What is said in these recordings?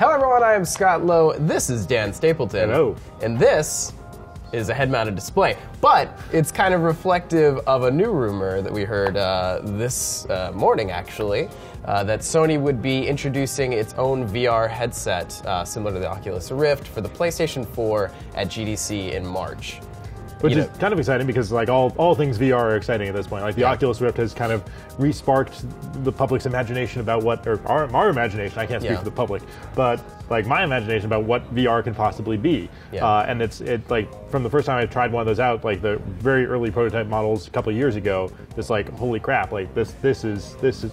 Hello everyone, I am Scott Lowe. This is Dan Stapleton. Hello. And this is a head-mounted display. But it's kind of reflective of a new rumor that we heard this morning, actually, that Sony would be introducing its own VR headset, similar to the Oculus Rift, for the PlayStation 4 at GDC in March. Which is kind of exciting because like all things VR are exciting at this point. Like the Oculus Rift has kind of re-sparked the public's imagination about what, or our imagination, I can't speak for the public, but like my imagination about what VR can possibly be. And it's like from the first time I tried one of those out, like the very early prototype models a couple of years ago, it's like, holy crap, like this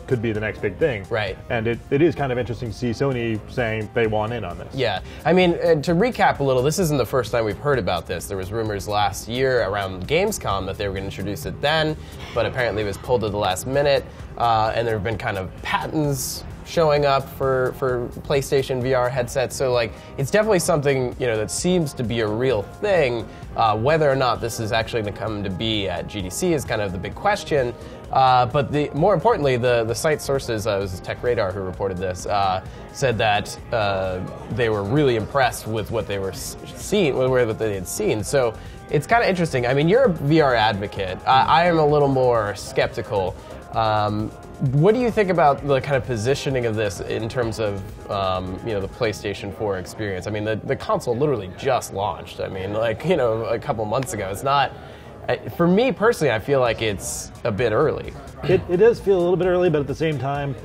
could be the next big thing. Right. And it is kind of interesting to see Sony saying they want in on this. Yeah. I mean, to recap a little, this isn't the first time we've heard about this. There was rumors last year around Gamescom that they were going to introduce it then, but apparently it was pulled at the last minute, and there have been kind of patents showing up for PlayStation VR headsets, so like it's definitely something that seems to be a real thing. Whether or not this is actually going to come to be at GDC is kind of the big question. But more importantly, the site sources, it was Tech Radar who reported this, said that they were really impressed with what they were seeing, what they had seen. So it's kind of interesting. I mean, you're a VR advocate. I am a little more skeptical. What do you think about the kind of positioning of this in terms of the PlayStation 4 experience? I mean, the console literally just launched. I mean, like a couple months ago. It's not. For me personally, I feel like it's a bit early. It does feel a little bit early, but at the same time,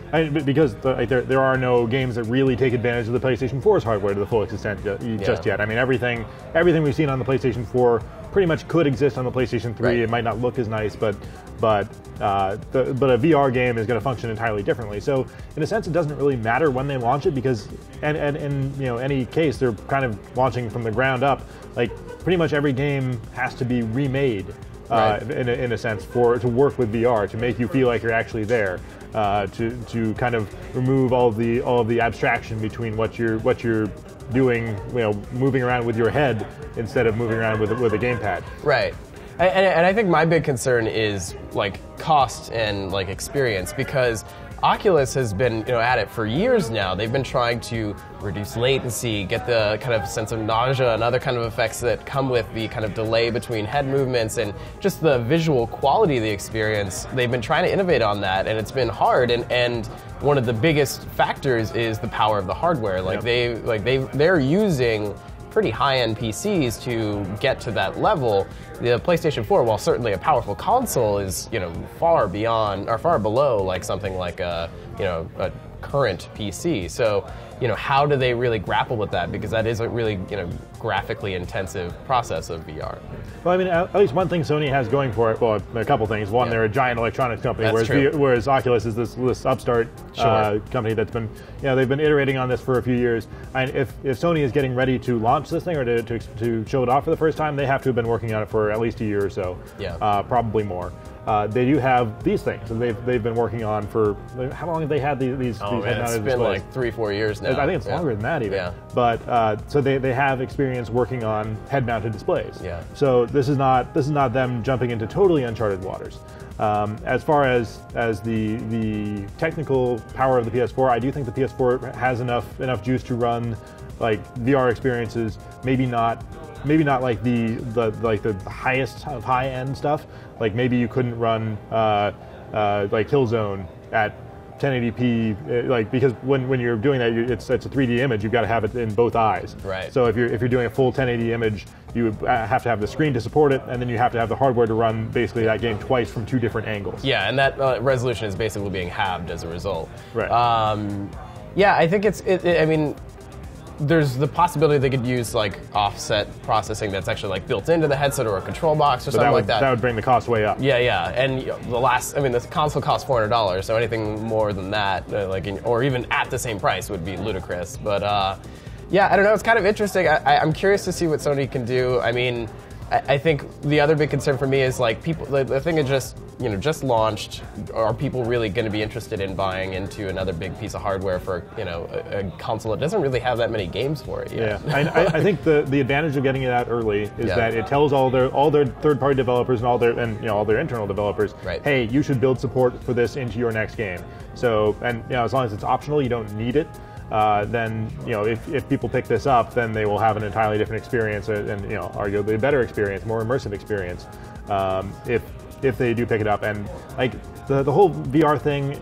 because there are no games that really take advantage of the PlayStation 4's hardware to the full extent just yet. I mean, everything we've seen on the PlayStation 4 pretty much could exist on the PlayStation 3. Right. It might not look as nice, but a VR game is going to function entirely differently. So in a sense, it doesn't really matter when they launch it because, and in any case, they're kind of launching from the ground up. Like pretty much every game has to be remade. Right. In a sense, to work with VR, to make you feel like you're actually there, to kind of remove all of the abstraction between what you're doing, moving around with your head instead of moving around with a gamepad. Right. And I think my big concern is like cost and like experience, because Oculus has been at it for years now. They've been trying to reduce latency, get the kind of sense of nausea and other kind of effects that come with the kind of delay between head movements and just the visual quality of the experience. They've been trying to innovate on that, and it's been hard. And one of the biggest factors is the power of the hardware. Like they're using pretty high-end PCs to get to that level. The PlayStation 4, while certainly a powerful console, is far below like something like a current PC. So how do they really grapple with that? Because that is a really graphically intensive process of VR. Well, I mean, at least one thing Sony has going for it. Well, a couple things. One, they're a giant electronics company, whereas Oculus is this upstart company that's been they've been iterating on this for a few years. And if Sony is getting ready to launch this thing or to show it off for the first time, they have to have been working on it for at least a year or so. Probably more. They do have these things, and they've been working on for how long have they had these head-mounted displays? It's been like 3-4 years now. I think it's longer than that even. Yeah. But so they have experience working on head-mounted displays. Yeah. So this is not them jumping into totally uncharted waters. As far as the technical power of the PS4, I do think the PS4 has enough juice to run like VR experiences. Maybe not like the highest of high-end stuff. Like maybe you couldn't run like Killzone at 1080p, like because when you're doing that, it's a 3D image. You've got to have it in both eyes. Right. So if you're doing a full 1080 image, you would have to have the screen to support it, and then you have to have the hardware to run basically that game twice from 2 different angles. Yeah, and that resolution is basically being halved as a result. Right. Yeah, I think I mean, there's the possibility they could use like offset processing that's actually like built into the headset or a control box or something like that. That would bring the cost way up. Yeah, and the console costs $400, so anything more than that, or even at the same price, would be ludicrous. But yeah, I don't know. It's kind of interesting. I'm curious to see what Sony can do. I mean, I think the other big concern for me is like people. The thing is just launched. Are people really going to be interested in buying into another big piece of hardware for a console that doesn't really have that many games for it yet? Yeah, I think the advantage of getting it out early is that it tells all their third-party developers and all their internal developers, hey, you should build support for this into your next game. So as long as it's optional, you don't need it. then if people pick this up, then they will have an entirely different experience, and arguably a better experience, more immersive experience, if they do pick it up. And like the whole VR thing,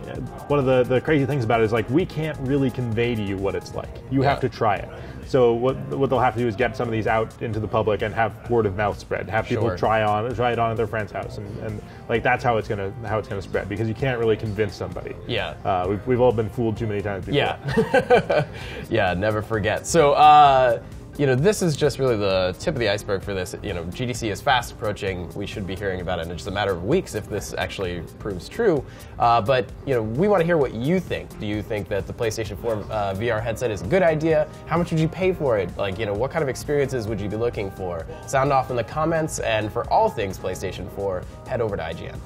one of the crazy things about it is like we can't really convey to you what it's like. You have to try it. So what they'll have to do is get some of these out into the public and have word of mouth spread. Have people try it on at their friend's house, and like that's how it's gonna spread, because you can't really convince somebody. Yeah. We've all been fooled too many times before. Yeah. Yeah. Never forget. So. This is just really the tip of the iceberg for this. GDC is fast approaching. We should be hearing about it in just a matter of weeks if this actually proves true. But we want to hear what you think. Do you think that the PlayStation 4 VR headset is a good idea? How much would you pay for it? Like, what kind of experiences would you be looking for? Sound off in the comments, and for all things PlayStation 4, head over to IGN.